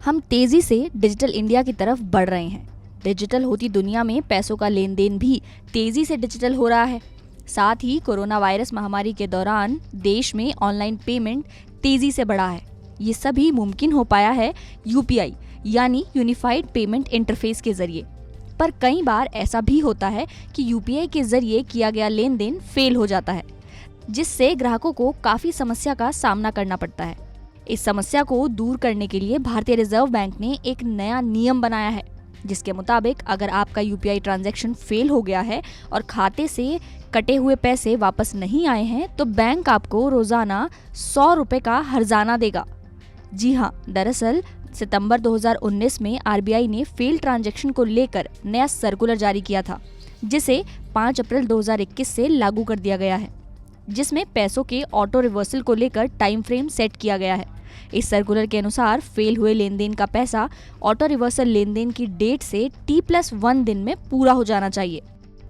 हम तेजी से डिजिटल इंडिया की तरफ बढ़ रहे हैं। डिजिटल होती दुनिया में पैसों का लेन देन भी तेजी से डिजिटल हो रहा है। साथ ही कोरोना वायरस महामारी के दौरान देश में ऑनलाइन पेमेंट तेजी से बढ़ा है। ये सभी मुमकिन हो पाया है यूपीआई यानी यूनिफाइड पेमेंट इंटरफेस के जरिए। पर कई बार ऐसा भी होता है कि यूपीआई के जरिए किया गया लेन देन फेल हो जाता है, जिससे ग्राहकों को काफी समस्या का सामना करना पड़ता है। इस समस्या को दूर करने के लिए भारतीय रिजर्व बैंक ने एक नया नियम बनाया है, जिसके मुताबिक अगर आपका यूपीआई ट्रांजैक्शन फेल हो गया है और खाते से कटे हुए पैसे वापस नहीं आए हैं तो बैंक आपको रोजाना 100 रुपए का हर्जाना देगा। जी हाँ, दरअसल सितंबर 2019 में आरबीआई ने फेल ट्रांजैक्शन को लेकर नया सर्कुलर जारी किया था, जिसे 5 अप्रैल 2021 से लागू कर दिया गया है, जिसमें पैसों के ऑटो रिवर्सल को लेकर टाइम फ्रेम सेट किया गया है। इस सर्कुलर के अनुसार फेल हुए लेन देन का पैसा ऑटो रिवर्सल लेन देन की डेट से T+1 दिन में पूरा हो जाना चाहिए।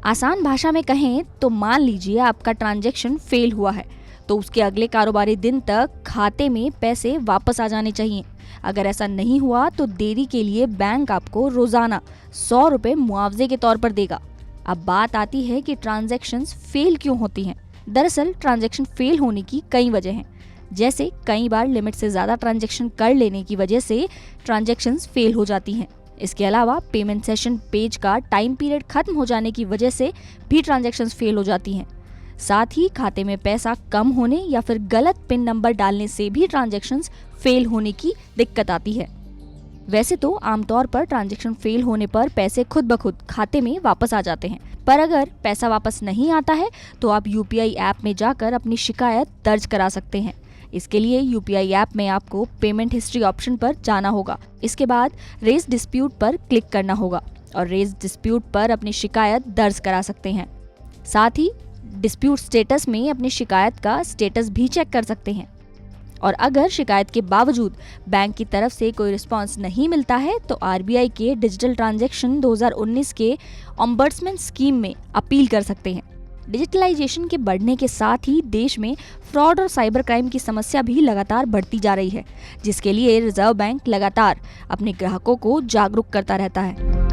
आसान भाषा में कहें तो मान लीजिए आपका ट्रांजैक्शन फेल हुआ है तो उसके अगले कारोबारी दिन तक खाते में पैसे वापस आ जाने चाहिए। अगर ऐसा नहीं हुआ तो देरी के लिए बैंक आपको रोजाना 100 रुपए मुआवजे के तौर पर देगा। अब बात आती है कि ट्रांजैक्शंस फेल क्यों होती हैं। दरअसल ट्रांजैक्शन फेल होने की कई वजह हैं, जैसे कई बार लिमिट से ज्यादा ट्रांजैक्शन कर लेने की वजह से ट्रांजैक्शंस फेल हो जाती हैं। इसके अलावा पेमेंट सेशन पेज का टाइम पीरियड खत्म हो जाने की वजह से भी ट्रांजैक्शंस फेल हो जाती हैं। साथ ही खाते में पैसा कम होने या फिर गलत पिन नंबर डालने से भी ट्रांजैक्शंस फेल होने की दिक्कत आती है। वैसे तो आमतौर पर ट्रांजैक्शन फेल होने पर पैसे खुद ब खुद खाते में वापस आ जाते हैं, पर अगर पैसा वापस नहीं आता है तो आप यूपीआई ऐप में जाकर अपनी शिकायत दर्ज करा सकते हैं। इसके लिए यूपीआई ऐप में आपको पेमेंट हिस्ट्री ऑप्शन पर जाना होगा। इसके बाद रेज डिस्प्यूट पर क्लिक करना होगा और रेज डिस्प्यूट पर अपनी शिकायत दर्ज करा सकते हैं। साथ ही डिस्प्यूट स्टेटस में अपनी शिकायत का स्टेटस भी चेक कर सकते हैं। और अगर शिकायत के बावजूद बैंक की तरफ से कोई रिस्पांस नहीं मिलता है तो आरबीआई के डिजिटल ट्रांजैक्शन 2019 के ओम्बड्समैन स्कीम में अपील कर सकते हैं। डिजिटलाइजेशन के बढ़ने के साथ ही देश में फ्रॉड और साइबर क्राइम की समस्या भी लगातार बढ़ती जा रही है, जिसके लिए रिजर्व बैंक लगातार अपने ग्राहकों को जागरूक करता रहता है।